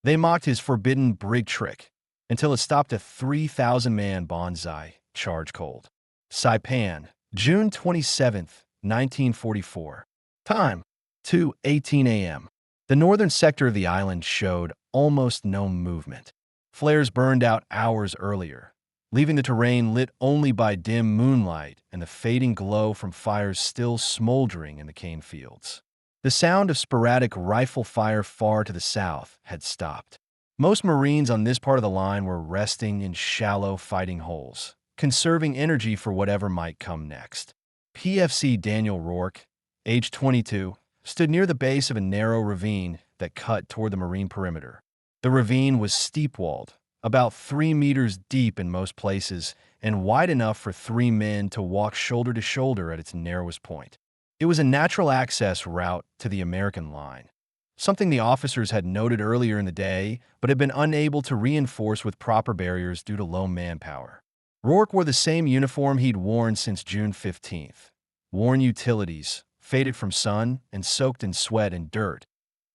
They mocked his forbidden Brig trick until it stopped a 3,000-man Banzai charge cold. Saipan, June 27th, 1944. Time, 2:18 a.m. The northern sector of the island showed almost no movement. Flares burned out hours earlier, leaving the terrain lit only by dim moonlight and the fading glow from fires still smoldering in the cane fields. The sound of sporadic rifle fire far to the south had stopped. Most Marines on this part of the line were resting in shallow fighting holes, conserving energy for whatever might come next. PFC Daniel Rourke, age 22, stood near the base of a narrow ravine that cut toward the Marine perimeter. The ravine was steep-walled, about 3 meters deep in most places, and wide enough for 3 men to walk shoulder to shoulder at its narrowest point. It was a natural access route to the American line, something the officers had noted earlier in the day but had been unable to reinforce with proper barriers due to low manpower. Rourke wore the same uniform he'd worn since June 15th. Worn utilities, faded from sun and soaked in sweat and dirt,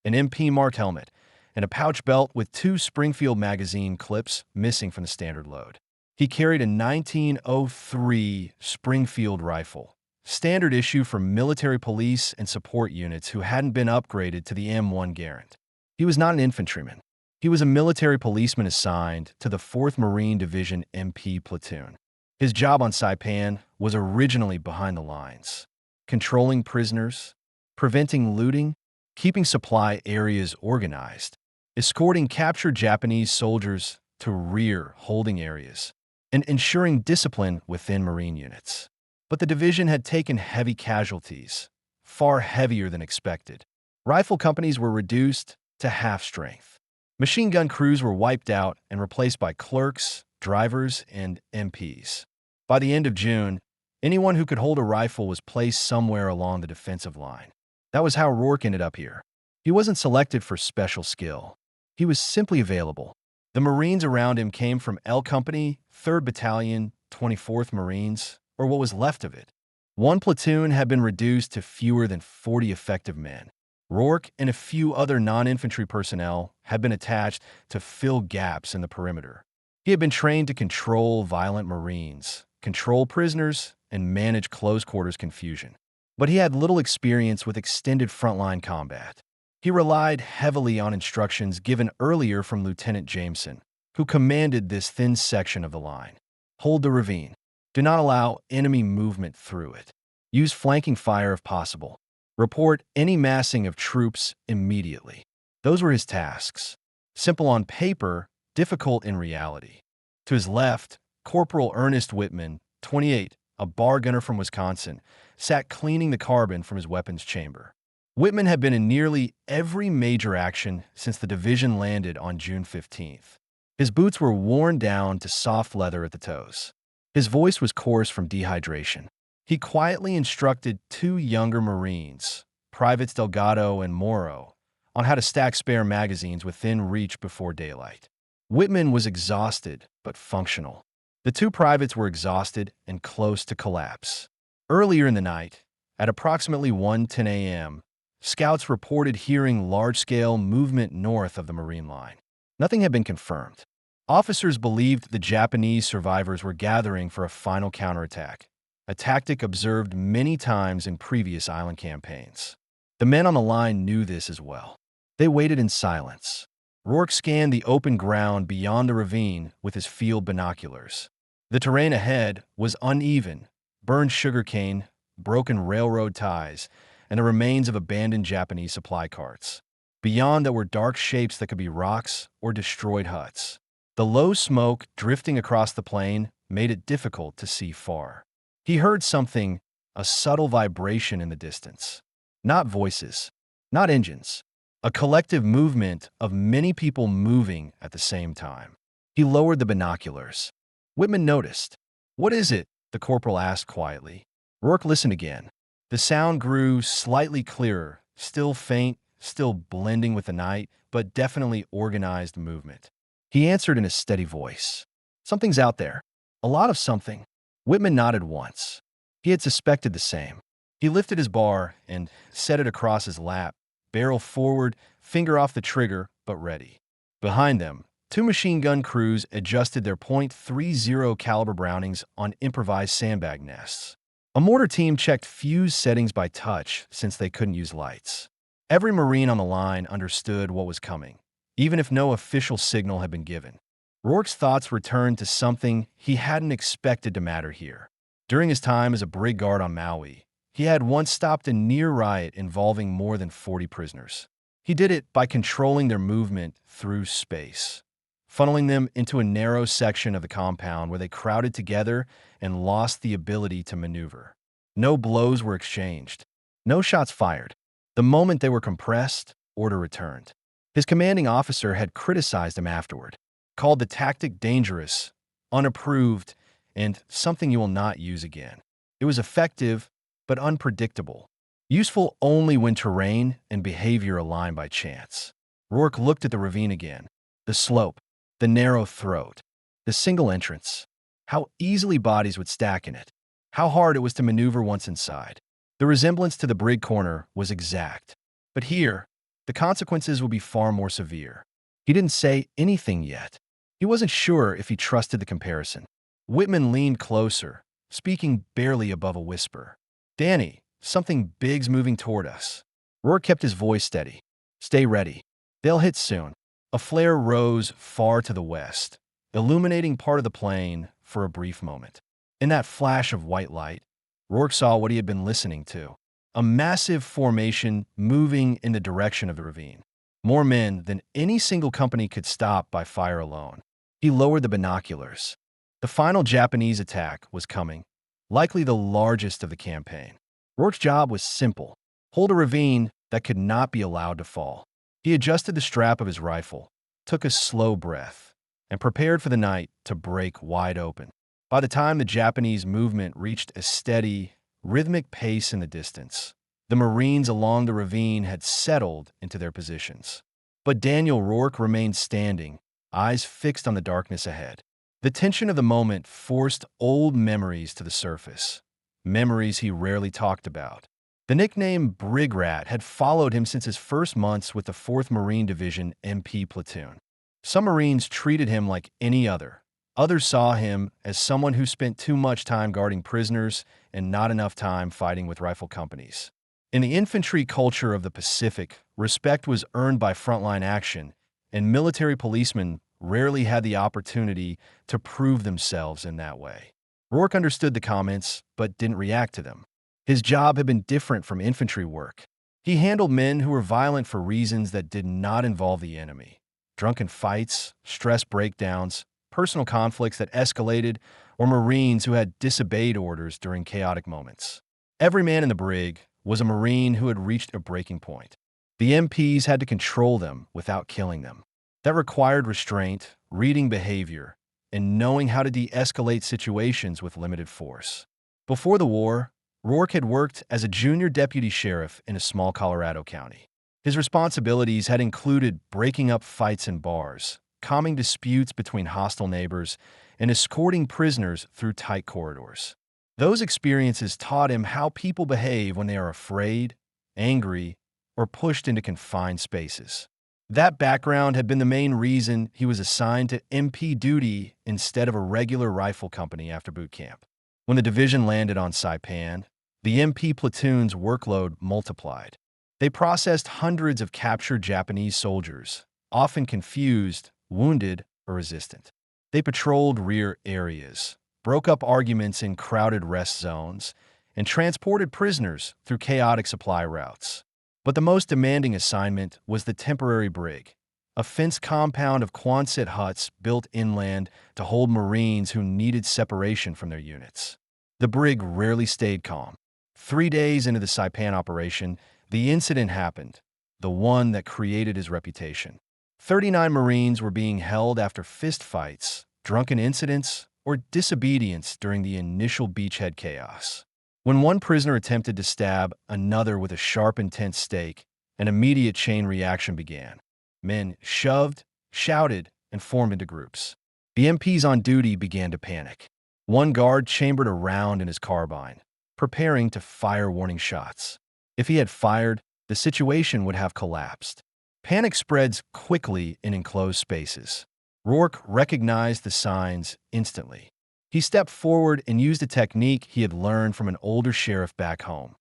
an MP-marked helmet, and a pouch belt with 2 Springfield magazine clips missing from the standard load. He carried a 1903 Springfield rifle, standard issue for military police and support units who hadn't been upgraded to the M1 Garand. He was not an infantryman. He was a military policeman assigned to the 4th Marine Division MP platoon. His job on Saipan was originally behind the lines, controlling prisoners, preventing looting, keeping supply areas organized, escorting captured Japanese soldiers to rear holding areas, and ensuring discipline within Marine units. But the division had taken heavy casualties, far heavier than expected. Rifle companies were reduced to half strength. Machine gun crews were wiped out and replaced by clerks, drivers, and MPs. By the end of June, anyone who could hold a rifle was placed somewhere along the defensive line. That was how Rourke ended up here. He wasn't selected for special skill. He was simply available. The Marines around him came from L Company, 3rd Battalion, 24th Marines, or what was left of it. One platoon had been reduced to fewer than 40 effective men. Rourke and a few other non-infantry personnel had been attached to fill gaps in the perimeter. He had been trained to control violent Marines, control prisoners, and manage close-quarters confusion. But he had little experience with extended frontline combat. He relied heavily on instructions given earlier from Lieutenant Jameson, who commanded this thin section of the line. Hold the ravine. Do not allow enemy movement through it. Use flanking fire if possible. Report any massing of troops immediately. Those were his tasks. Simple on paper, difficult in reality. To his left, Corporal Ernest Whitman, 28, a bar gunner from Wisconsin, sat cleaning the carbon from his weapons chamber. Whitman had been in nearly every major action since the division landed on June 15th. His boots were worn down to soft leather at the toes. His voice was coarse from dehydration. He quietly instructed 2 younger Marines, Privates Delgado and Morrow, on how to stack spare magazines within reach before daylight. Whitman was exhausted but functional. The 2 privates were exhausted and close to collapse. Earlier in the night, at approximately 1:10 a.m., scouts reported hearing large-scale movement north of the Marine line. Nothing had been confirmed. Officers believed the Japanese survivors were gathering for a final counterattack, a tactic observed many times in previous island campaigns. The men on the line knew this as well. They waited in silence. Rourke scanned the open ground beyond the ravine with his field binoculars. The terrain ahead was uneven, burned sugarcane, broken railroad ties, and the remains of abandoned Japanese supply carts. Beyond there were dark shapes that could be rocks or destroyed huts. The low smoke drifting across the plain made it difficult to see far. He heard something, a subtle vibration in the distance. Not voices, not engines. A collective movement of many people moving at the same time. He lowered the binoculars. Whitman noticed. "What is it?" the corporal asked quietly. Rourke listened again. The sound grew slightly clearer, still faint, still blending with the night, but definitely organized movement. He answered in a steady voice. "Something's out there. A lot of something." Whitman nodded once. He had suspected the same. He lifted his bar and set it across his lap, barrel forward, finger off the trigger, but ready. Behind them, two machine gun crews adjusted their .30 caliber Brownings on improvised sandbag nests. A mortar team checked fuse settings by touch since they couldn't use lights. Every Marine on the line understood what was coming, even if no official signal had been given. Rourke's thoughts returned to something he hadn't expected to matter here. During his time as a brig guard on Maui, he had once stopped a near riot involving more than 40 prisoners. He did it by controlling their movement through space, funneling them into a narrow section of the compound where they crowded together and lost the ability to maneuver. No blows were exchanged, no shots fired. The moment they were compressed, order returned. His commanding officer had criticized him afterward, called the tactic dangerous, unapproved, and something you will not use again. It was effective, but unpredictable, useful only when terrain and behavior align by chance. Rourke looked at the ravine again, the slope, the narrow throat, the single entrance, how easily bodies would stack in it, how hard it was to maneuver once inside. The resemblance to the Brig corner was exact, but here, the consequences would be far more severe. He didn't say anything yet. He wasn't sure if he trusted the comparison. Whitman leaned closer, speaking barely above a whisper. "Danny, something big's moving toward us." Rourke kept his voice steady. "Stay ready. They'll hit soon." A flare rose far to the west, illuminating part of the plain for a brief moment. In that flash of white light, Rourke saw what he had been listening to. A massive formation moving in the direction of the ravine. More men than any single company could stop by fire alone. He lowered the binoculars. The final Japanese attack was coming, likely the largest of the campaign. Rourke's job was simple: hold a ravine that could not be allowed to fall. He adjusted the strap of his rifle, took a slow breath, and prepared for the night to break wide open. By the time the Japanese movement reached a steady, rhythmic pace in the distance, the Marines along the ravine had settled into their positions. But Daniel Rourke remained standing, eyes fixed on the darkness ahead. The tension of the moment forced old memories to the surface, memories he rarely talked about. The nickname Brig Rat had followed him since his first months with the 4th Marine Division MP platoon. Some Marines treated him like any other. Others saw him as someone who spent too much time guarding prisoners and not enough time fighting with rifle companies. In the infantry culture of the Pacific, respect was earned by frontline action, and military policemen rarely had the opportunity to prove themselves in that way. Rourke understood the comments, but didn't react to them. His job had been different from infantry work. He handled men who were violent for reasons that did not involve the enemy. Drunken fights, stress breakdowns, personal conflicts that escalated, or Marines who had disobeyed orders during chaotic moments. Every man in the brig was a Marine who had reached a breaking point. The MPs had to control them without killing them. That required restraint, reading behavior, and knowing how to de-escalate situations with limited force. Before the war, Rourke had worked as a junior deputy sheriff in a small Colorado county. His responsibilities had included breaking up fights in bars, calming disputes between hostile neighbors, and escorting prisoners through tight corridors. Those experiences taught him how people behave when they are afraid, angry, or pushed into confined spaces. That background had been the main reason he was assigned to MP duty instead of a regular rifle company after boot camp. When the division landed on Saipan, the MP platoon's workload multiplied. They processed hundreds of captured Japanese soldiers, often confused, wounded, or resistant. They patrolled rear areas, broke up arguments in crowded rest zones, and transported prisoners through chaotic supply routes. But the most demanding assignment was the temporary brig, a fenced compound of Quonset huts built inland to hold Marines who needed separation from their units. The brig rarely stayed calm. 3 days into the Saipan operation, the incident happened, the one that created his reputation. 39 Marines were being held after fistfights, drunken incidents, or disobedience during the initial beachhead chaos. When one prisoner attempted to stab another with a sharp, intense stake, an immediate chain reaction began. Men shoved, shouted, and formed into groups. The MPs on duty began to panic. One guard chambered a round in his carbine, preparing to fire warning shots. If he had fired, the situation would have collapsed. Panic spreads quickly in enclosed spaces. Rourke recognized the signs instantly. He stepped forward and used a technique he had learned from an older sheriff back home,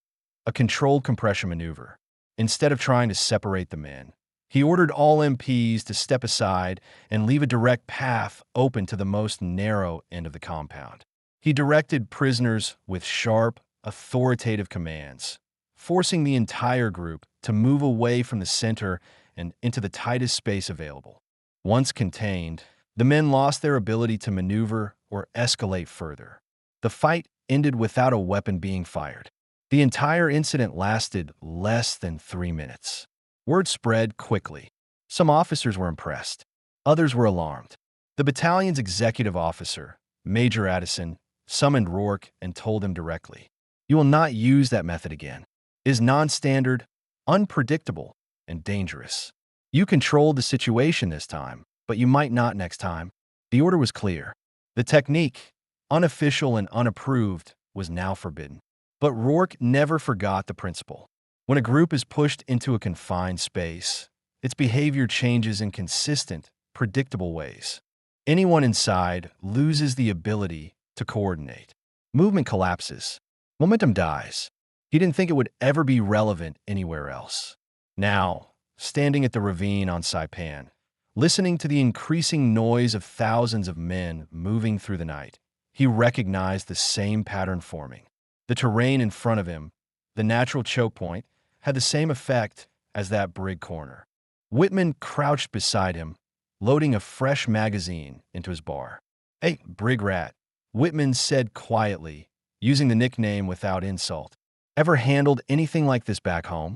a controlled compression maneuver. Instead of trying to separate the men, he ordered all MPs to step aside and leave a direct path open to the most narrow end of the compound. He directed prisoners with sharp, authoritative commands, forcing the entire group to move away from the center and into the tightest space available. Once contained, the men lost their ability to maneuver or escalate further. The fight ended without a weapon being fired. The entire incident lasted less than 3 minutes. Word spread quickly. Some officers were impressed. Others were alarmed. The battalion's executive officer, Major Addison, summoned Rourke and told him directly, "You will not use that method again. It is non-standard, unpredictable, and dangerous. You controlled the situation this time, but you might not next time." The order was clear. The technique, unofficial and unapproved, was now forbidden. But Rourke never forgot the principle. When a group is pushed into a confined space, its behavior changes in consistent, predictable ways. Anyone inside loses the ability to coordinate. Movement collapses. Momentum dies. He didn't think it would ever be relevant anywhere else. Now, standing at the ravine on Saipan, listening to the increasing noise of thousands of men moving through the night, he recognized the same pattern forming. The terrain in front of him, the natural choke point, had the same effect as that Brig corner. Whitman crouched beside him, loading a fresh magazine into his bar. "Hey, Brig Rat," Whitman said quietly, using the nickname without insult. "Ever handled anything like this back home?"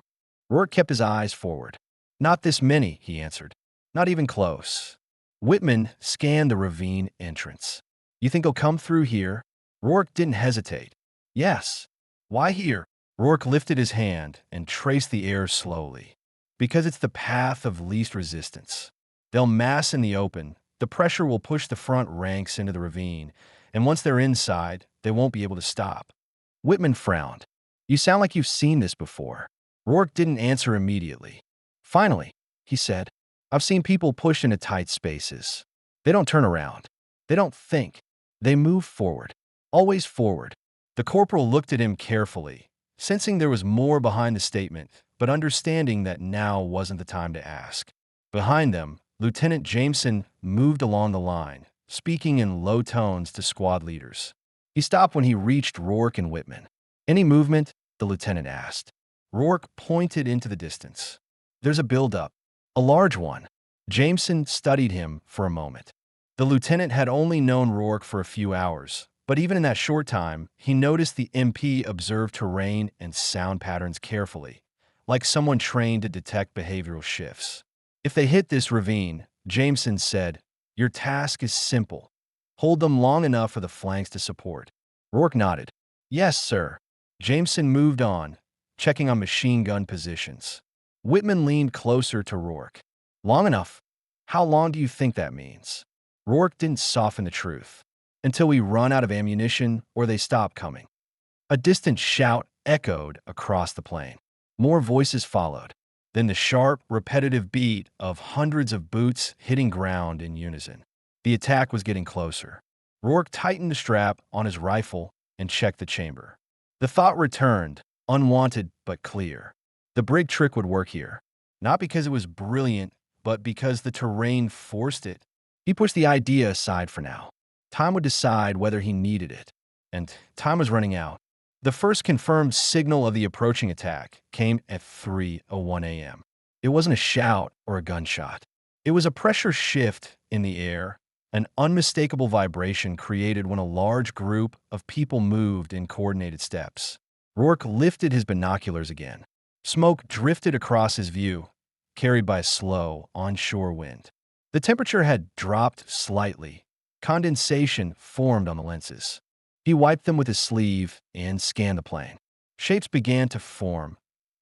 Rourke kept his eyes forward. "Not this many," he answered. "Not even close." Whitman scanned the ravine entrance. "You think he'll come through here?" Rourke didn't hesitate. "Yes." "Why here?" Rourke lifted his hand and traced the air slowly. "Because it's the path of least resistance. They'll mass in the open, the pressure will push the front ranks into the ravine, and once they're inside, they won't be able to stop." Whitman frowned. "You sound like you've seen this before." Rourke didn't answer immediately. "Finally," he said, "I've seen people push into tight spaces. They don't turn around. They don't think. They move forward. Always forward." The corporal looked at him carefully, sensing there was more behind the statement, but understanding that now wasn't the time to ask. Behind them, Lieutenant Jameson moved along the line, speaking in low tones to squad leaders. He stopped when he reached Rourke and Whitman. "Any movement?" the lieutenant asked. Rourke pointed into the distance. "There's a buildup. A large one." Jameson studied him for a moment. The lieutenant had only known Rourke for a few hours, but even in that short time, he noticed the MP observe terrain and sound patterns carefully, like someone trained to detect behavioral shifts. "If they hit this ravine," Jameson said, "your task is simple. Hold them long enough for the flanks to support." Rourke nodded. "Yes, sir." Jameson moved on, checking on machine gun positions. Whitman leaned closer to Rourke. "Long enough? How long do you think that means?" Rourke didn't soften the truth. "Until we run out of ammunition or they stop coming." A distant shout echoed across the plain. More voices followed. Then the sharp, repetitive beat of hundreds of boots hitting ground in unison. The attack was getting closer. Rourke tightened the strap on his rifle and checked the chamber. The thought returned, unwanted but clear. The Brig trick would work here. Not because it was brilliant, but because the terrain forced it. He pushed the idea aside for now. Time would decide whether he needed it. And time was running out. The first confirmed signal of the approaching attack came at 3:01 a.m. It wasn't a shout or a gunshot. It was a pressure shift in the air, an unmistakable vibration created when a large group of people moved in coordinated steps. Rourke lifted his binoculars again. Smoke drifted across his view, carried by a slow, onshore wind. The temperature had dropped slightly. Condensation formed on the lenses. He wiped them with his sleeve and scanned the plane. Shapes began to form,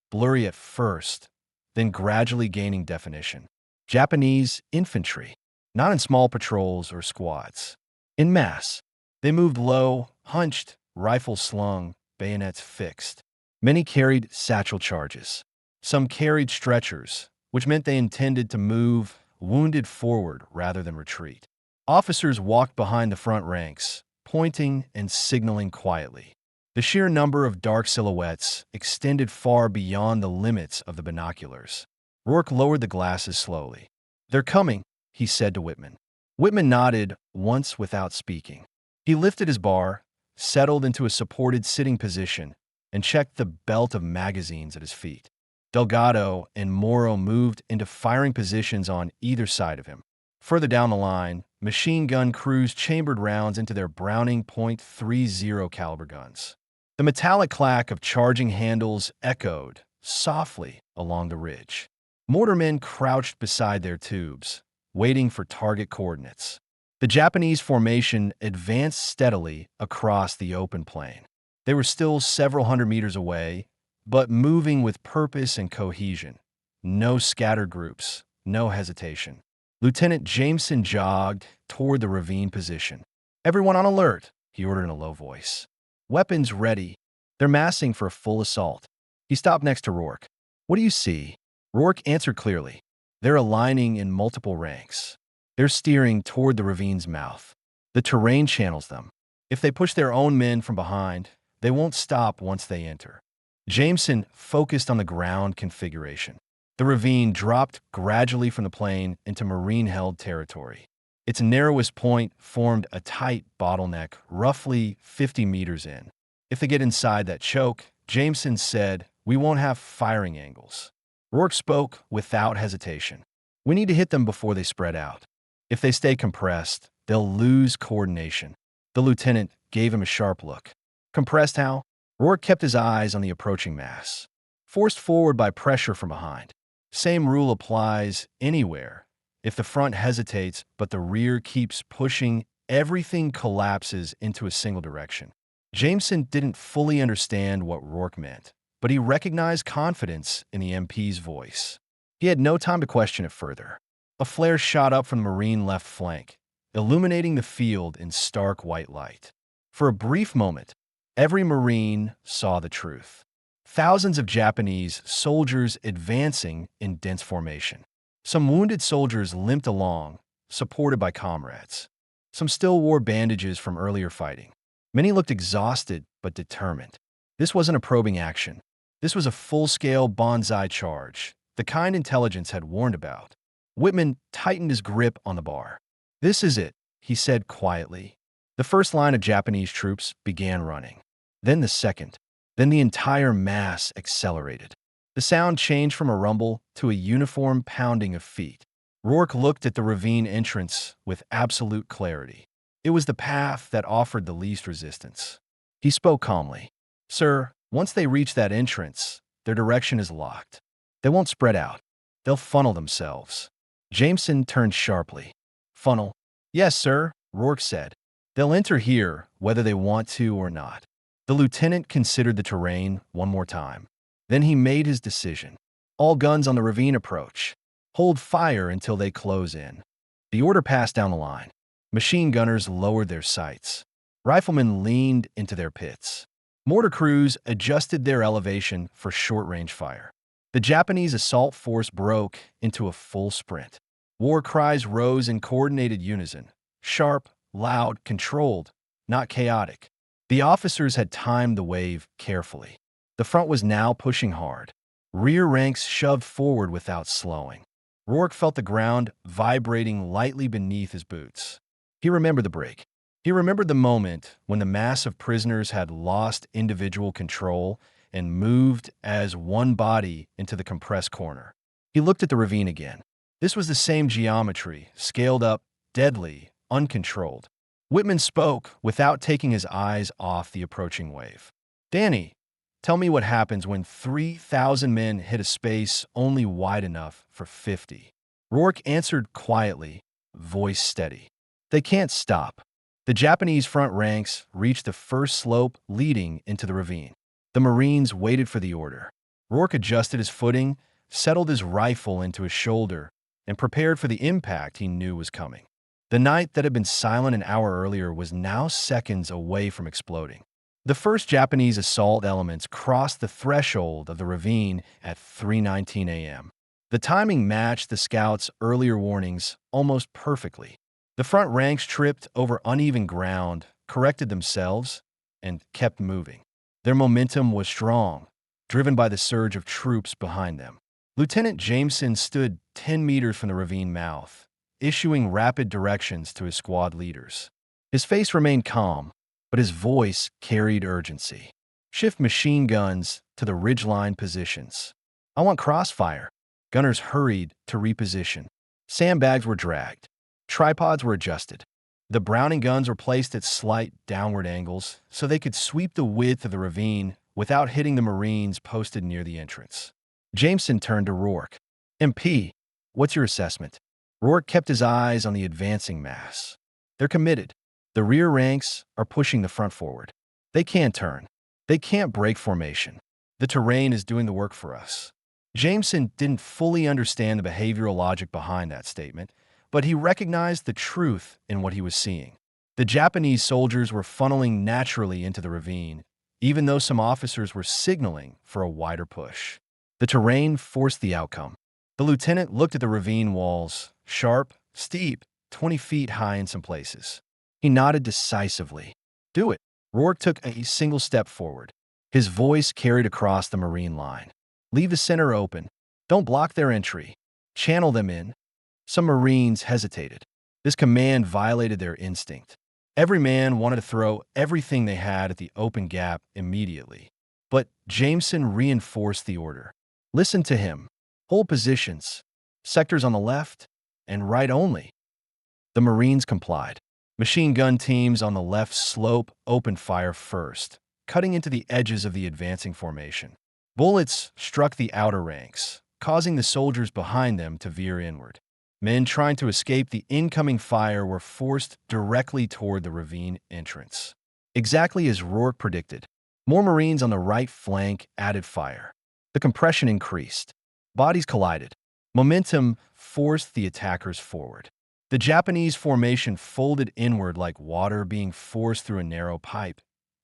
blurry at first, then gradually gaining definition. Japanese infantry, not in small patrols or squads. In mass, they moved low, hunched, rifles slung, bayonets fixed. Many carried satchel charges. Some carried stretchers, which meant they intended to move wounded forward rather than retreat. Officers walked behind the front ranks, pointing and signaling quietly. The sheer number of dark silhouettes extended far beyond the limits of the binoculars. Rourke lowered the glasses slowly. "They're coming," he said to Whitman. Whitman nodded once without speaking. He lifted his bar, settled into a supported sitting position, and checked the belt of magazines at his feet. Delgado and Morrow moved into firing positions on either side of him. Further down the line, machine gun crews chambered rounds into their Browning .30 caliber guns. The metallic clack of charging handles echoed softly along the ridge. Mortarmen crouched beside their tubes, waiting for target coordinates. The Japanese formation advanced steadily across the open plain. They were still several hundred meters away, but moving with purpose and cohesion. No scattered groups, no hesitation. Lieutenant Jameson jogged toward the ravine position. "Everyone on alert," he ordered in a low voice. "Weapons ready. They're massing for a full assault." He stopped next to Rourke. "What do you see?" Rourke answered clearly. "They're aligning in multiple ranks. They're steering toward the ravine's mouth. The terrain channels them. If they push their own men from behind, they won't stop once they enter." Jameson focused on the ground configuration. The ravine dropped gradually from the plain into Marine-held territory. Its narrowest point formed a tight bottleneck roughly 50 meters in. "If they get inside that choke," Jameson said, "we won't have firing angles." Rourke spoke without hesitation. "We need to hit them before they spread out. If they stay compressed, they'll lose coordination." The lieutenant gave him a sharp look. "Compressed how?" Rourke kept his eyes on the approaching mass. "Forced forward by pressure from behind. Same rule applies anywhere. If the front hesitates but the rear keeps pushing, everything collapses into a single direction." Jameson didn't fully understand what Rourke meant, but he recognized confidence in the MP's voice. He had no time to question it further. A flare shot up from the Marine left flank, illuminating the field in stark white light. For a brief moment, every Marine saw the truth. Thousands of Japanese soldiers advancing in dense formation. Some wounded soldiers limped along, supported by comrades. Some still wore bandages from earlier fighting. Many looked exhausted but determined. This wasn't a probing action. This was a full-scale Banzai charge, the kind intelligence had warned about. Whitman tightened his grip on the bar. "This is it," he said quietly. The first line of Japanese troops began running. Then the second. Then the entire mass accelerated. The sound changed from a rumble to a uniform pounding of feet. Rourke looked at the ravine entrance with absolute clarity. It was the path that offered the least resistance. He spoke calmly. "Sir, once they reach that entrance, their direction is locked. They won't spread out. They'll funnel themselves." Jameson turned sharply. "Funnel?" "Yes, sir," Rourke said. "They'll enter here whether they want to or not." The lieutenant considered the terrain one more time. Then he made his decision. "All guns on the ravine approach. Hold fire until they close in." The order passed down the line. Machine gunners lowered their sights. Riflemen leaned into their pits. Mortar crews adjusted their elevation for short-range fire. The Japanese assault force broke into a full sprint. War cries rose in coordinated unison. Sharp, loud, controlled, not chaotic. The officers had timed the wave carefully. The front was now pushing hard. Rear ranks shoved forward without slowing. Rourke felt the ground vibrating lightly beneath his boots. He remembered the Brig. He remembered the moment when the mass of prisoners had lost individual control and moved as one body into the compressed corner. He looked at the ravine again. This was the same geometry, scaled up, deadly, uncontrolled. Whitman spoke without taking his eyes off the approaching wave. "Danny, tell me what happens when 3,000 men hit a space only wide enough for 50. Rourke answered quietly, voice steady. "They can't stop." The Japanese front ranks reached the first slope leading into the ravine. The Marines waited for the order. Rourke adjusted his footing, settled his rifle into his shoulder, and prepared for the impact he knew was coming. The night that had been silent an hour earlier was now seconds away from exploding. The first Japanese assault elements crossed the threshold of the ravine at 3:19 a.m. The timing matched the scouts' earlier warnings almost perfectly. The front ranks tripped over uneven ground, corrected themselves, and kept moving. Their momentum was strong, driven by the surge of troops behind them. Lieutenant Jameson stood 10 meters from the ravine mouth, issuing rapid directions to his squad leaders. His face remained calm, but his voice carried urgency. Shift machine guns to the ridgeline positions. I want crossfire. Gunners hurried to reposition. Sandbags were dragged. Tripods were adjusted. The Browning guns were placed at slight downward angles so they could sweep the width of the ravine without hitting the Marines posted near the entrance. Jameson turned to Rourke. MP, what's your assessment? Rourke kept his eyes on the advancing mass. They're committed. The rear ranks are pushing the front forward. They can't turn. They can't break formation. The terrain is doing the work for us. Jameson didn't fully understand the behavioral logic behind that statement, but he recognized the truth in what he was seeing. The Japanese soldiers were funneling naturally into the ravine, even though some officers were signaling for a wider push. The terrain forced the outcome. The lieutenant looked at the ravine walls, sharp, steep, 20 feet high in some places. He nodded decisively. Do it. Rourke took a single step forward. His voice carried across the Marine line. Leave the center open. Don't block their entry. Channel them in. Some Marines hesitated. This command violated their instinct. Every man wanted to throw everything they had at the open gap immediately. But Jameson reinforced the order. Listen to him. Hold positions. Sectors on the left and right only. The Marines complied. Machine gun teams on the left slope opened fire first, cutting into the edges of the advancing formation. Bullets struck the outer ranks, causing the soldiers behind them to veer inward. Men trying to escape the incoming fire were forced directly toward the ravine entrance. Exactly as Rourke predicted, more Marines on the right flank added fire. The compression increased. Bodies collided. Momentum forced the attackers forward. The Japanese formation folded inward like water being forced through a narrow pipe.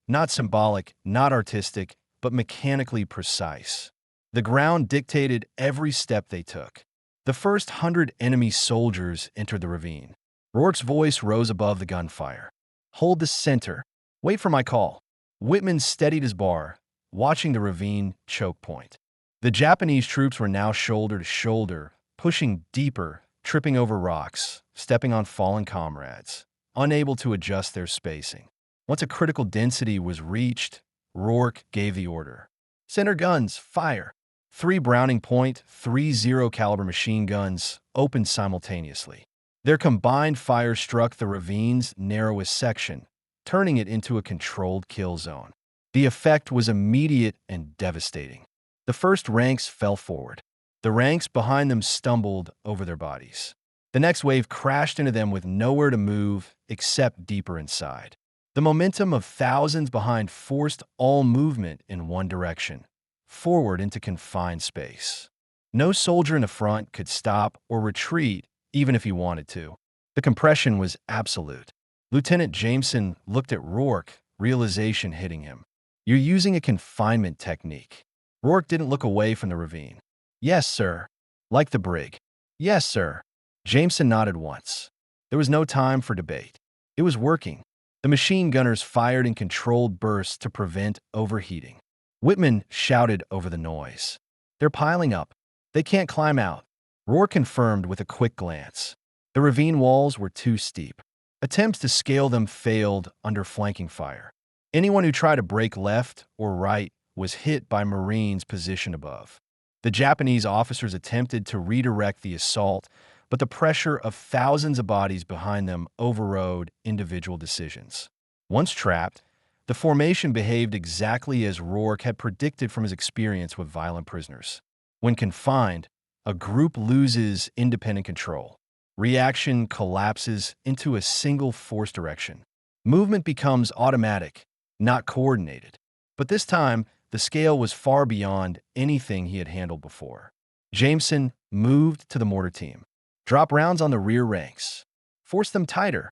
Not symbolic, not artistic, but mechanically precise. The ground dictated every step they took. The first 100 enemy soldiers entered the ravine. Rourke's voice rose above the gunfire. Hold the center. Wait for my call. Whitman steadied his bar, watching the ravine choke point. The Japanese troops were now shoulder to shoulder, pushing deeper, tripping over rocks, stepping on fallen comrades, unable to adjust their spacing. Once a critical density was reached, Rourke gave the order. Center guns, fire. 3 Browning .30 caliber machine guns opened simultaneously. Their combined fire struck the ravine's narrowest section, turning it into a controlled kill zone. The effect was immediate and devastating. The first ranks fell forward. The ranks behind them stumbled over their bodies. The next wave crashed into them with nowhere to move except deeper inside. The momentum of thousands behind forced all movement in one direction, forward into confined space. No soldier in the front could stop or retreat, even if he wanted to. The compression was absolute. Lieutenant Jameson looked at Rourke, realization hitting him. You're using a confinement technique. Rourke didn't look away from the ravine. Yes, sir. Like the Brig. Yes, sir. Jameson nodded once. There was no time for debate. It was working. The machine gunners fired in controlled bursts to prevent overheating. Whitman shouted over the noise. They're piling up. They can't climb out. Rourke confirmed with a quick glance. The ravine walls were too steep. Attempts to scale them failed under flanking fire. Anyone who tried to break left or right was hit by Marines positioned above. The Japanese officers attempted to redirect the assault, but the pressure of thousands of bodies behind them overrode individual decisions. Once trapped, the formation behaved exactly as Rourke had predicted from his experience with violent prisoners. When confined, a group loses independent control. Reaction collapses into a single force direction. Movement becomes automatic, not coordinated. But this time, the scale was far beyond anything he had handled before. Jameson moved to the mortar team. Drop rounds on the rear ranks. Force them tighter.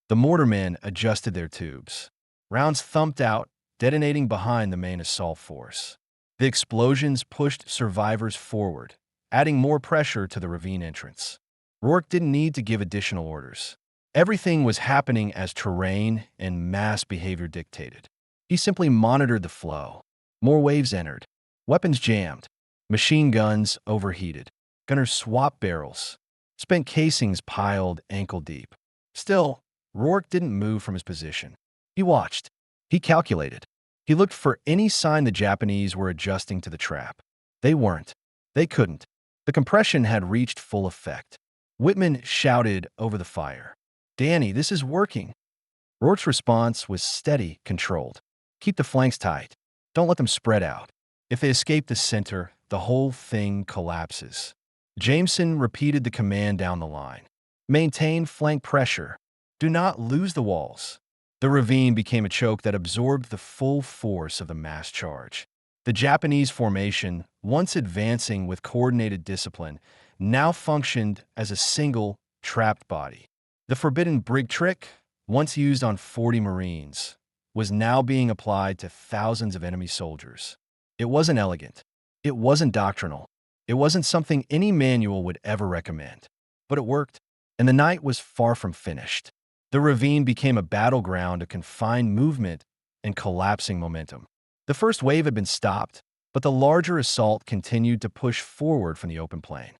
The mortarmen adjusted their tubes. Rounds thumped out, detonating behind the main assault force. The explosions pushed survivors forward, adding more pressure to the ravine entrance. Rourke didn't need to give additional orders. Everything was happening as terrain and mass behavior dictated. He simply monitored the flow. More waves entered. Weapons jammed. Machine guns overheated. Gunners swapped barrels. Spent casings piled ankle-deep. Still, Rourke didn't move from his position. He watched. He calculated. He looked for any sign the Japanese were adjusting to the trap. They weren't. They couldn't. The compression had reached full effect. Whitman shouted over the fire, "Danny, this is working." Rourke's response was steady, controlled. "Keep the flanks tight. Don't let them spread out. If they escape the center, the whole thing collapses." Jameson repeated the command down the line. "Maintain flank pressure. Do not lose the walls." The ravine became a choke that absorbed the full force of the mass charge. The Japanese formation, once advancing with coordinated discipline, now functioned as a single, trapped body. The forbidden Brig trick, once used on 40 Marines, was now being applied to thousands of enemy soldiers. It wasn't elegant. It wasn't doctrinal. It wasn't something any manual would ever recommend. But it worked, and the night was far from finished. The ravine became a battleground of confined movement and collapsing momentum. The first wave had been stopped, but the larger assault continued to push forward from the open plain.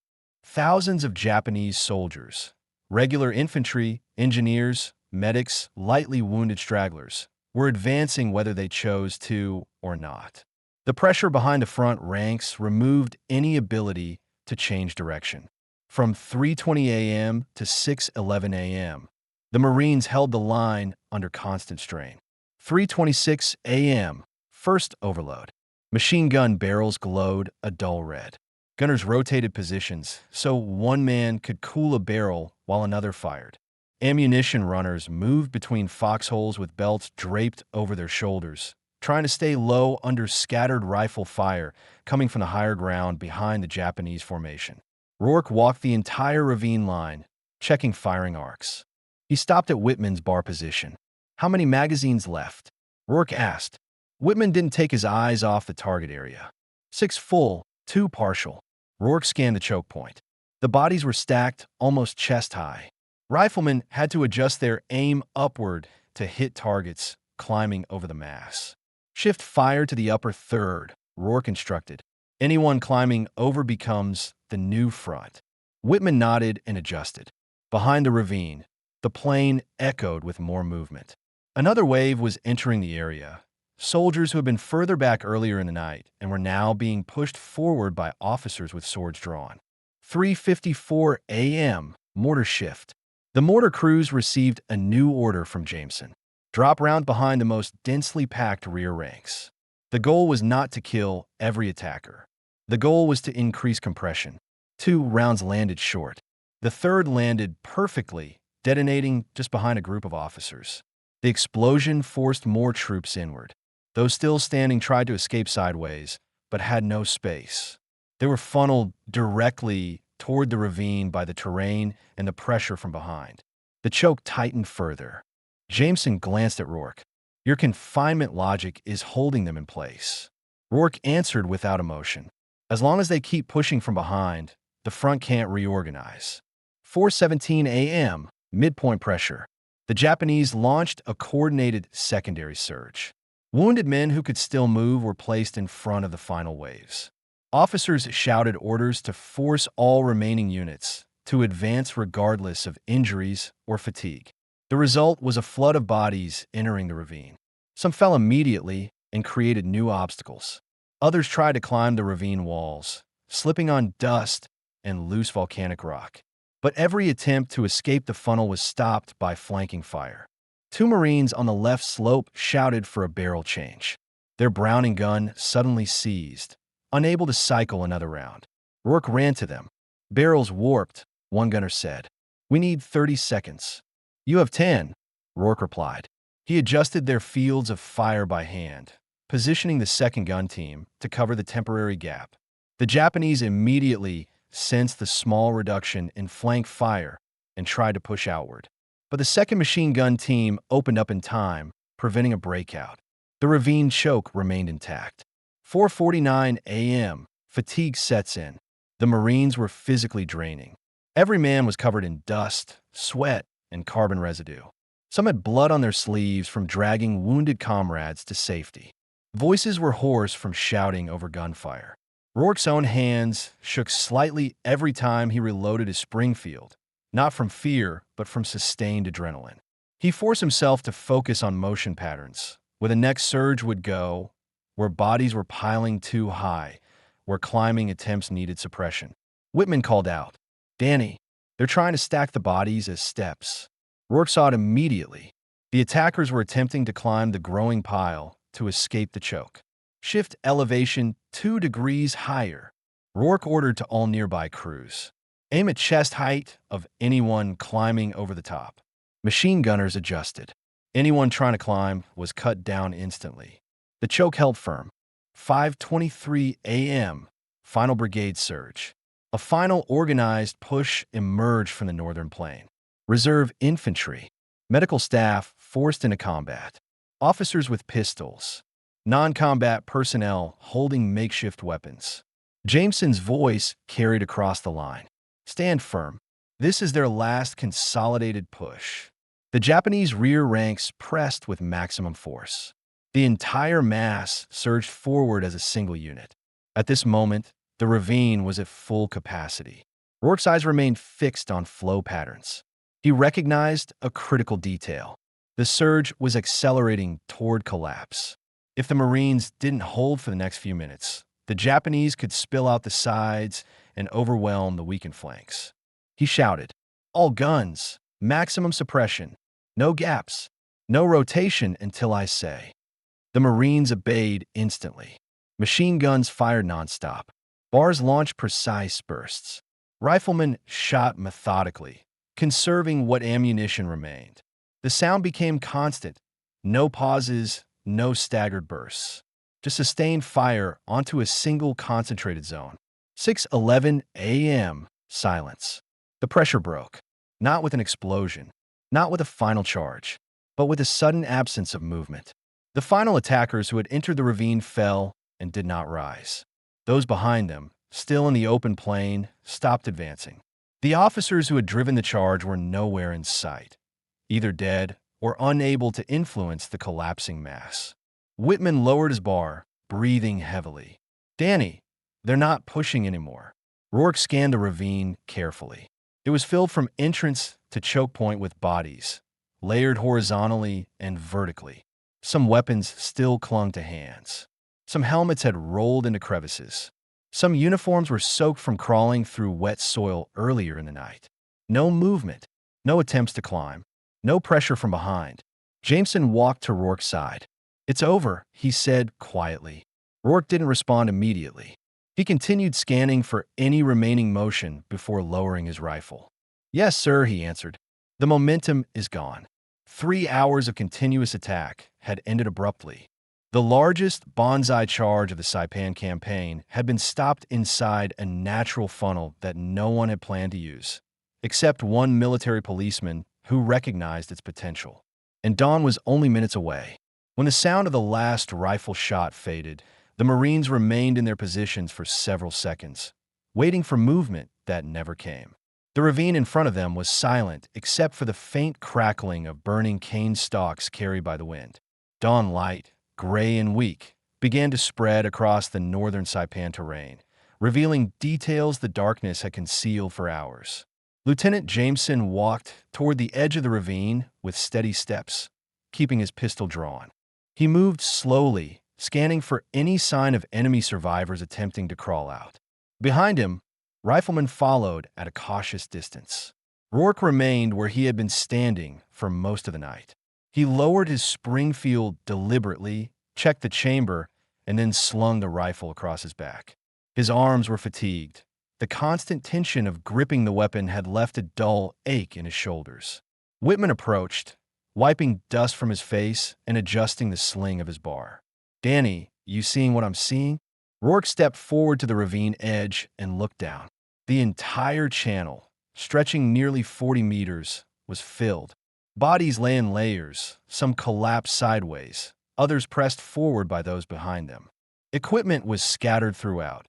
Thousands of Japanese soldiers, regular infantry, engineers, medics, lightly wounded stragglers, were advancing whether they chose to or not. The pressure behind the front ranks removed any ability to change direction. From 3:20 a.m. to 6:11 a.m., the Marines held the line under constant strain. 3:26 a.m., first overload. Machine gun barrels glowed a dull red. Gunners rotated positions so one man could cool a barrel while another fired. Ammunition runners moved between foxholes with belts draped over their shoulders, trying to stay low under scattered rifle fire coming from the higher ground behind the Japanese formation. Rourke walked the entire ravine line, checking firing arcs. He stopped at Whitman's bar position. "How many magazines left?" Rourke asked. Whitman didn't take his eyes off the target area. 6 full, 2 partial. Rourke scanned the choke point. The bodies were stacked almost chest-high. Riflemen had to adjust their aim upward to hit targets climbing over the mass. "Shift fire to the upper third," Rourke instructed. "Anyone climbing over becomes the new front." Whitman nodded and adjusted. Behind the ravine, the plain echoed with more movement. Another wave was entering the area. Soldiers who had been further back earlier in the night and were now being pushed forward by officers with swords drawn. 3:54 a.m., mortar shift. The mortar crews received a new order from Jameson. Drop round behind the most densely packed rear ranks. The goal was not to kill every attacker. The goal was to increase compression. 2 rounds landed short. The third landed perfectly, detonating just behind a group of officers. The explosion forced more troops inward. Those still standing tried to escape sideways, but had no space. They were funneled directly toward the ravine by the terrain and the pressure from behind. The choke tightened further. Jameson glanced at Rourke. "Your confinement logic is holding them in place." Rourke answered without emotion. "As long as they keep pushing from behind, the front can't reorganize." 4:17 a.m., midpoint pressure. The Japanese launched a coordinated secondary surge. Wounded men who could still move were placed in front of the final waves. Officers shouted orders to force all remaining units to advance regardless of injuries or fatigue. The result was a flood of bodies entering the ravine. Some fell immediately and created new obstacles. Others tried to climb the ravine walls, slipping on dust and loose volcanic rock. But every attempt to escape the funnel was stopped by flanking fire. 2 Marines on the left slope shouted for a barrel change. Their Browning gun suddenly seized, unable to cycle another round. Rourke ran to them. "Barrels warped," one gunner said. "We need 30 seconds." "You have 10, Rourke replied. He adjusted their fields of fire by hand, positioning the second gun team to cover the temporary gap. The Japanese immediately sensed the small reduction in flank fire and tried to push outward. But the second machine gun team opened up in time, preventing a breakout. The ravine choke remained intact. 4:49 a.m., fatigue sets in. The Marines were physically draining. Every man was covered in dust, sweat, and carbon residue. Some had blood on their sleeves from dragging wounded comrades to safety. Voices were hoarse from shouting over gunfire. Rourke's own hands shook slightly every time he reloaded his Springfield, not from fear, but from sustained adrenaline. He forced himself to focus on motion patterns, where the next surge would go, where bodies were piling too high, where climbing attempts needed suppression. Whitman called out, "Danny, they're trying to stack the bodies as steps." Rourke saw it immediately. The attackers were attempting to climb the growing pile to escape the choke. "Shift elevation 2 degrees higher," Rourke ordered to all nearby crews. "Aim at chest height of anyone climbing over the top." Machine gunners adjusted. Anyone trying to climb was cut down instantly. The choke held firm. 5:23 a.m. Final brigade surge. A final organized push emerged from the northern plain. Reserve infantry. Medical staff forced into combat. Officers with pistols. Non-combat personnel holding makeshift weapons. Jameson's voice carried across the line. "Stand firm. This is their last consolidated push." The Japanese rear ranks pressed with maximum force. The entire mass surged forward as a single unit. At this moment, the ravine was at full capacity. Rourke's eyes remained fixed on flow patterns. He recognized a critical detail. The surge was accelerating toward collapse. If the Marines didn't hold for the next few minutes, the Japanese could spill out the sides and overwhelm the weakened flanks. He shouted, "All guns, maximum suppression, no gaps, no rotation until I say." The Marines obeyed instantly. Machine guns fired nonstop. Bars launched precise bursts. Riflemen shot methodically, conserving what ammunition remained. The sound became constant. No pauses, no staggered bursts. Just sustained fire onto a single concentrated zone. 6:11 a.m. Silence. The pressure broke. Not with an explosion, not with a final charge, but with a sudden absence of movement. The final attackers who had entered the ravine fell and did not rise. Those behind them, still in the open plain, stopped advancing. The officers who had driven the charge were nowhere in sight, either dead or unable to influence the collapsing mass. Whitman lowered his bar, breathing heavily. "Danny, they're not pushing anymore." Rourke scanned the ravine carefully. It was filled from entrance to choke point with bodies, layered horizontally and vertically. Some weapons still clung to hands. Some helmets had rolled into crevices. Some uniforms were soaked from crawling through wet soil earlier in the night. No movement, no attempts to climb, no pressure from behind. Jameson walked to Rourke's side. "It's over," he said quietly. Rourke didn't respond immediately. He continued scanning for any remaining motion before lowering his rifle. "Yes, sir," he answered. "The momentum is gone." 3 hours of continuous attack had ended abruptly. The largest Banzai charge of the Saipan campaign had been stopped inside a natural funnel that no one had planned to use, except one military policeman who recognized its potential. And dawn was only minutes away. When the sound of the last rifle shot faded, the Marines remained in their positions for several seconds, waiting for movement that never came. The ravine in front of them was silent except for the faint crackling of burning cane stalks carried by the wind. Dawn light, gray and weak, began to spread across the northern Saipan terrain, revealing details the darkness had concealed for hours. Lieutenant Jameson walked toward the edge of the ravine with steady steps, keeping his pistol drawn. He moved slowly, scanning for any sign of enemy survivors attempting to crawl out. Behind him, riflemen followed at a cautious distance. Rourke remained where he had been standing for most of the night. He lowered his Springfield deliberately, checked the chamber, and then slung the rifle across his back. His arms were fatigued. The constant tension of gripping the weapon had left a dull ache in his shoulders. Whitman approached, wiping dust from his face and adjusting the sling of his bar. "Danny, you seeing what I'm seeing?" Rourke stepped forward to the ravine edge and looked down. The entire channel, stretching nearly 40 meters, was filled. Bodies lay in layers, some collapsed sideways, others pressed forward by those behind them. Equipment was scattered throughout.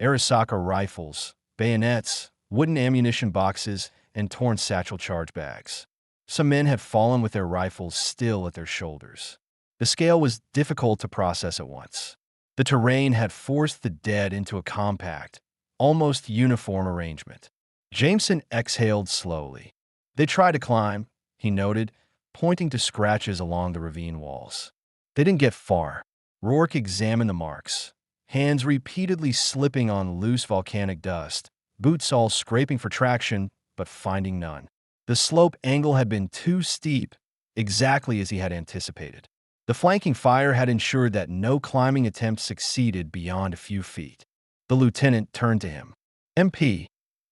Arisaka rifles, bayonets, wooden ammunition boxes, and torn satchel charge bags. Some men had fallen with their rifles still at their shoulders. The scale was difficult to process at once. The terrain had forced the dead into a compact, almost uniform arrangement. Jameson exhaled slowly. They tried to climb, he noted, pointing to scratches along the ravine walls. They didn't get far. Rourke examined the marks, hands repeatedly slipping on loose volcanic dust, boots all scraping for traction, but finding none. The slope angle had been too steep, exactly as he had anticipated. The flanking fire had ensured that no climbing attempt succeeded beyond a few feet. The lieutenant turned to him. MP,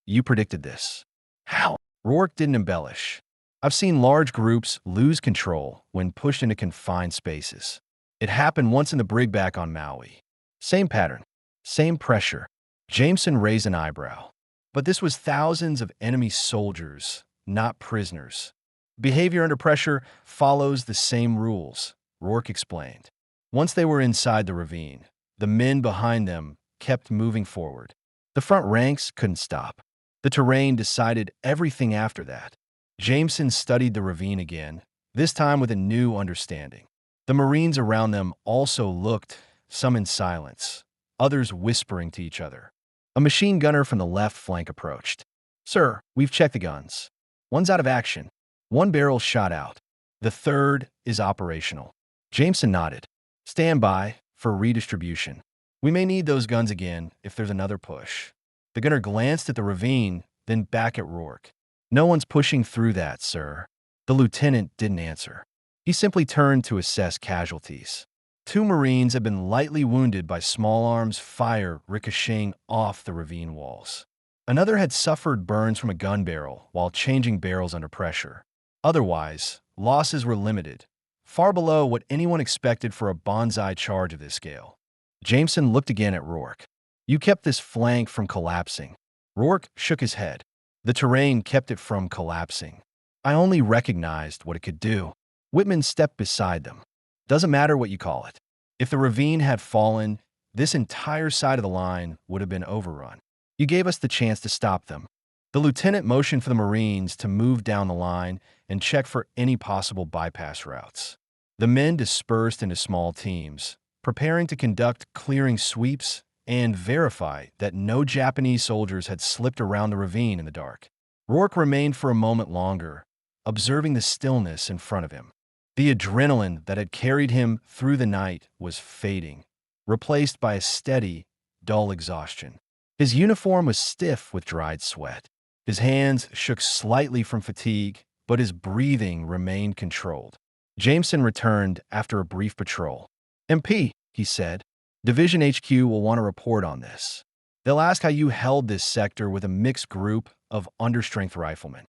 you predicted this. How? Rourke didn't embellish. I've seen large groups lose control when pushed into confined spaces. It happened once in the Brig back on Maui. Same pattern, same pressure. Jameson raised an eyebrow. But this was thousands of enemy soldiers, not prisoners. Behavior under pressure follows the same rules, Rourke explained. Once they were inside the ravine, the men behind them kept moving forward. The front ranks couldn't stop. The terrain decided everything after that. Jameson studied the ravine again, this time with a new understanding. The Marines around them also looked, some in silence, others whispering to each other. A machine gunner from the left flank approached. Sir, we've checked the guns. One's out of action. One barrel shot out. The third is operational. Jameson nodded. Stand by for redistribution. We may need those guns again if there's another push. The gunner glanced at the ravine, then back at Rourke. No one's pushing through that, sir. The lieutenant didn't answer. He simply turned to assess casualties. 2 Marines had been lightly wounded by small arms fire ricocheting off the ravine walls. Another had suffered burns from a gun barrel while changing barrels under pressure. Otherwise, losses were limited, far below what anyone expected for a Banzai charge of this scale. Jameson looked again at Rourke. You kept this flank from collapsing. Rourke shook his head. The terrain kept it from collapsing. I only recognized what it could do. Whitman stepped beside them. Doesn't matter what you call it. If the ravine had fallen, this entire side of the line would have been overrun. You gave us the chance to stop them. The lieutenant motioned for the Marines to move down the line and check for any possible bypass routes. The men dispersed into small teams, preparing to conduct clearing sweeps and verify that no Japanese soldiers had slipped around the ravine in the dark. Rourke remained for a moment longer, observing the stillness in front of him. The adrenaline that had carried him through the night was fading, replaced by a steady, dull exhaustion. His uniform was stiff with dried sweat. His hands shook slightly from fatigue, but his breathing remained controlled. Jameson returned after a brief patrol. MP, he said, Division HQ will want to report on this. They'll ask how you held this sector with a mixed group of understrength riflemen.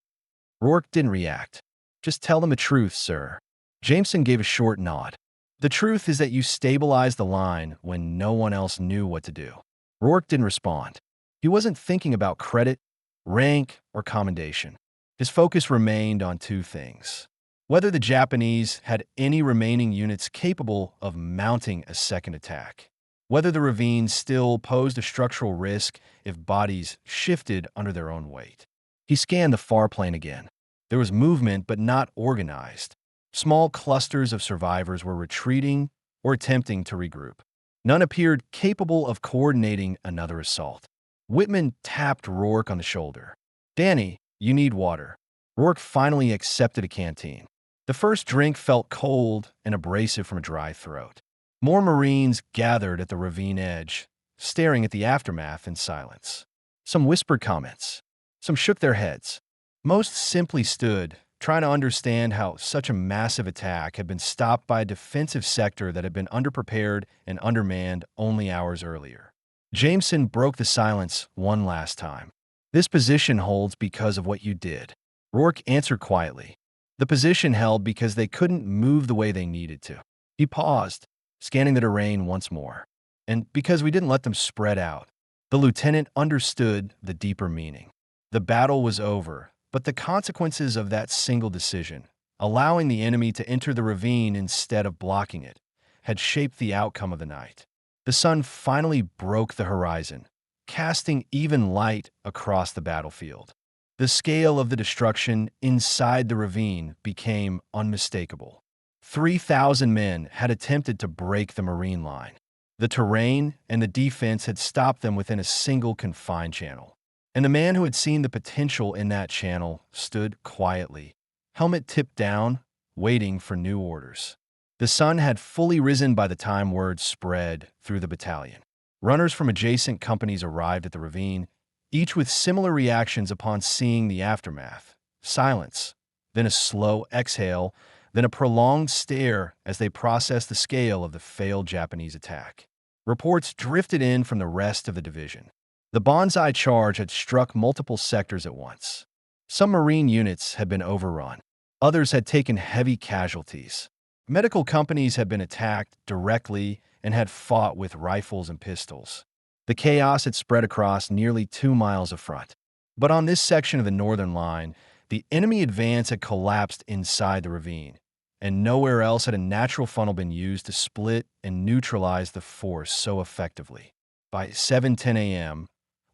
Rourke didn't react. Just tell them the truth, sir. Jameson gave a short nod. The truth is that you stabilized the line when no one else knew what to do. Rourke didn't respond. He wasn't thinking about credit, rank, or commendation. His focus remained on 2 things. Whether the Japanese had any remaining units capable of mounting a second attack. Whether the ravine still posed a structural risk if bodies shifted under their own weight. He scanned the far plain again. There was movement, but not organized. Small clusters of survivors were retreating or attempting to regroup. None appeared capable of coordinating another assault. Whitman tapped Rourke on the shoulder. Danny, you need water. Rourke finally accepted a canteen. The first drink felt cold and abrasive from a dry throat. More Marines gathered at the ravine edge, staring at the aftermath in silence. Some whispered comments. Some shook their heads. Most simply stood, trying to understand how such a massive attack had been stopped by a defensive sector that had been underprepared and undermanned only hours earlier. Jameson broke the silence one last time. This position holds because of what you did. Rourke answered quietly. The position held because they couldn't move the way they needed to. He paused, scanning the terrain once more. And because we didn't let them spread out. The lieutenant understood the deeper meaning. The battle was over, but the consequences of that single decision, allowing the enemy to enter the ravine instead of blocking it, had shaped the outcome of the night. The sun finally broke the horizon, casting even light across the battlefield. The scale of the destruction inside the ravine became unmistakable. 3,000 men had attempted to break the Marine line. The terrain and the defense had stopped them within a single confined channel. And the man who had seen the potential in that channel stood quietly, helmet tipped down, waiting for new orders. The sun had fully risen by the time word spread through the battalion. Runners from adjacent companies arrived at the ravine, each with similar reactions upon seeing the aftermath. Silence, then a slow exhale, then a prolonged stare as they processed the scale of the failed Japanese attack. Reports drifted in from the rest of the division. The Banzai charge had struck multiple sectors at once. Some Marine units had been overrun. Others had taken heavy casualties. Medical companies had been attacked directly and had fought with rifles and pistols. The chaos had spread across nearly 2 miles of front. But on this section of the northern line, the enemy advance had collapsed inside the ravine, and nowhere else had a natural funnel been used to split and neutralize the force so effectively. By 7:10 a.m.,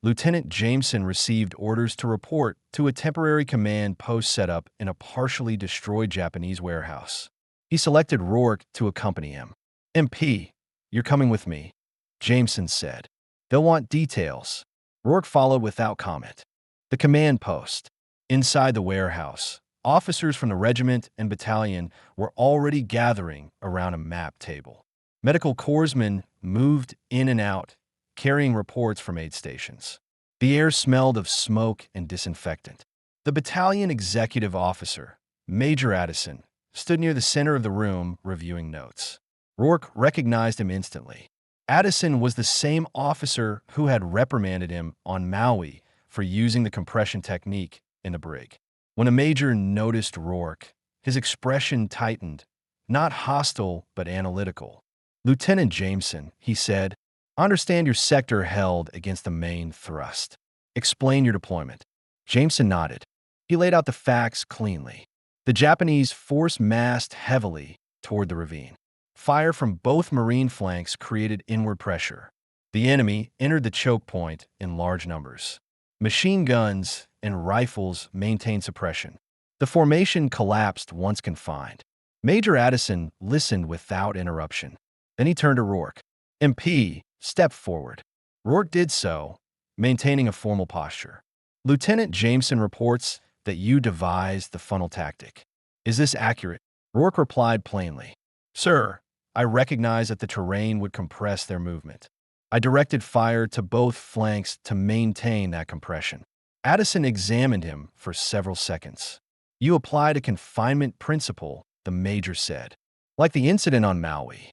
Lieutenant Jameson received orders to report to a temporary command post set up in a partially destroyed Japanese warehouse. He selected Rourke to accompany him. "MP, you're coming with me," Jameson said. "They'll want details." Rourke followed without comment. The command post. Inside the warehouse, officers from the regiment and battalion were already gathering around a map table. Medical corpsmen moved in and out, carrying reports from aid stations. The air smelled of smoke and disinfectant. The battalion executive officer, Major Addison, stood near the center of the room reviewing notes. Rourke recognized him instantly. Addison was the same officer who had reprimanded him on Maui for using the compression technique in the Brig. When a major noticed Rourke, his expression tightened, not hostile but analytical. "Lieutenant Jameson," he said, "I understand your sector held against the main thrust. Explain your deployment." Jameson nodded. He laid out the facts cleanly. The Japanese force massed heavily toward the ravine. Fire from both Marine flanks created inward pressure. The enemy entered the choke point in large numbers. Machine guns and rifles maintained suppression. The formation collapsed once confined. Major Addison listened without interruption. Then he turned to Rourke. "MP, step forward." Rourke did so, maintaining a formal posture. "Lieutenant Jameson reports that you devised the funnel tactic. Is this accurate?" Rourke replied plainly. "Sir, I recognize that the terrain would compress their movement. I directed fire to both flanks to maintain that compression." Addison examined him for several seconds. "You applied a confinement principle," the major said. "Like the incident on Maui."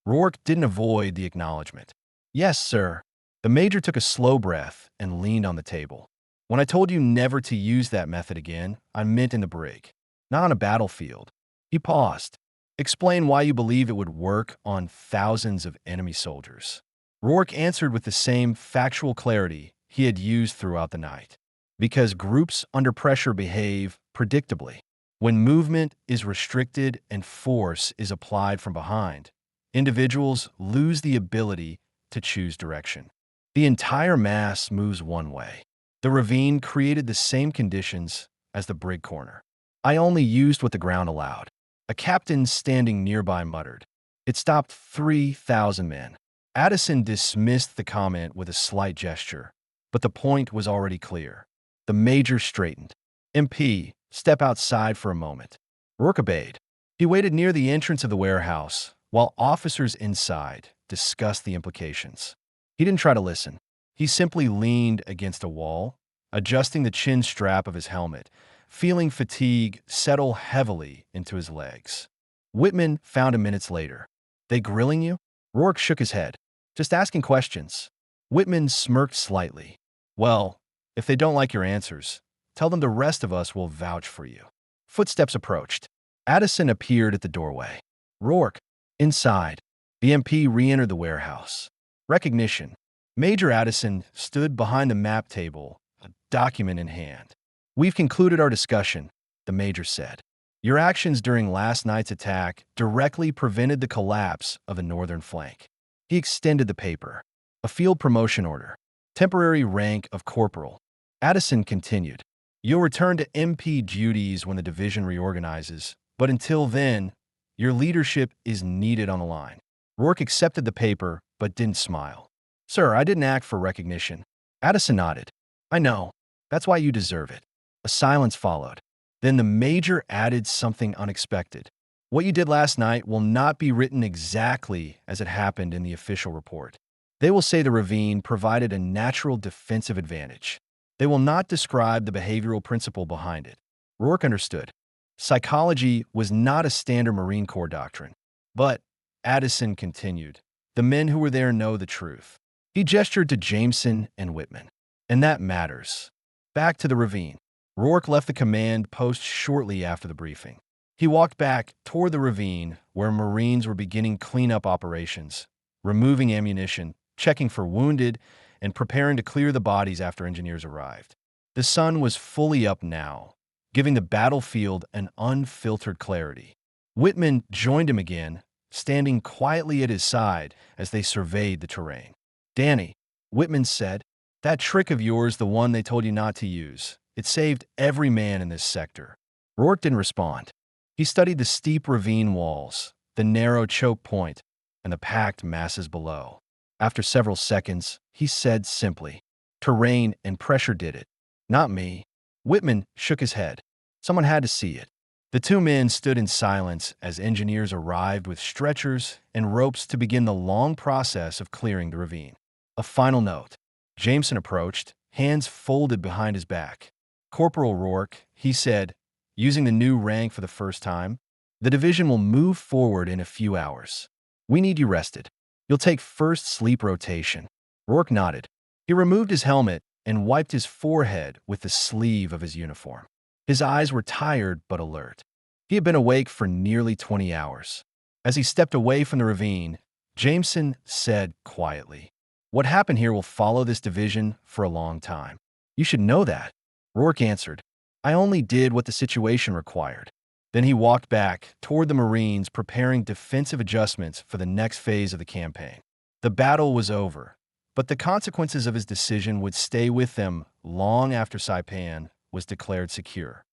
Rourke didn't avoid the acknowledgement. "Yes, sir." The major took a slow breath and leaned on the table. "When I told you never to use that method again, I meant in the Brig, not on a battlefield." He paused. "Explain why you believe it would work on thousands of enemy soldiers." Rourke answered with the same factual clarity he had used throughout the night. "Because groups under pressure behave predictably. When movement is restricted and force is applied from behind, individuals lose the ability to choose direction. The entire mass moves one way. The ravine created the same conditions as the Brig corner. I only used what the ground allowed." A captain standing nearby muttered. "It stopped 3,000 men." Addison dismissed the comment with a slight gesture, but the point was already clear. The major straightened. "MP, step outside for a moment." Rourke obeyed. He waited near the entrance of the warehouse, while officers inside discussed the implications. He didn't try to listen. He simply leaned against a wall, adjusting the chin strap of his helmet, feeling fatigue settle heavily into his legs. Whitman found him minutes later. "They grilling you?" Rourke shook his head. "Just asking questions." Whitman smirked slightly. "Well, if they don't like your answers, tell them the rest of us will vouch for you." Footsteps approached. Addison appeared at the doorway. "Rourke." Inside, the MP re-entered the warehouse. Recognition. Major Addison stood behind the map table, a document in hand. "We've concluded our discussion," the major said. "Your actions during last night's attack directly prevented the collapse of the northern flank." He extended the paper. "A field promotion order. temporary rank of corporal. Addison continued, "You'll return to MP duties when the division reorganizes, but until then, your leadership is needed on the line." Rourke accepted the paper, but didn't smile. "Sir, I didn't act for recognition." Addison nodded. "I know. That's why you deserve it." A silence followed. Then the major added something unexpected. "What you did last night will not be written exactly as it happened in the official report. They will say the ravine provided a natural defensive advantage. They will not describe the behavioral principle behind it." Rourke understood. Psychology was not a standard Marine Corps doctrine. But, Addison continued, "the men who were there know the truth." He gestured to Jameson and Whitman. "And that matters." Back to the ravine. Rourke left the command post shortly after the briefing. He walked back toward the ravine where Marines were beginning cleanup operations, removing ammunition, checking for wounded, and preparing to clear the bodies after engineers arrived. The sun was fully up now, giving the battlefield an unfiltered clarity. Whitman joined him again, standing quietly at his side as they surveyed the terrain. "Danny," Whitman said, "that trick of yours, the one they told you not to use, it saved every man in this sector." Rourke didn't respond. He studied the steep ravine walls, the narrow choke point, and the packed masses below. After several seconds, he said simply, "Terrain and pressure did it, not me." Whitman shook his head. "Someone had to see it." The two men stood in silence as engineers arrived with stretchers and ropes to begin the long process of clearing the ravine. A final note. Jameson approached, hands folded behind his back. "Corporal Rourke," he said, using the new rank for the first time, "the division will move forward in a few hours. We need you rested. You'll take first sleep rotation." Rourke nodded. He removed his helmet and wiped his forehead with the sleeve of his uniform. His eyes were tired but alert. He had been awake for nearly 20 hours. As he stepped away from the ravine, Jameson said quietly, "What happened here will follow this division for a long time. You should know that." Rourke answered, "I only did what the situation required." Then he walked back toward the Marines, preparing defensive adjustments for the next phase of the campaign. The battle was over, but the consequences of his decision would stay with them long after Saipan was declared secure.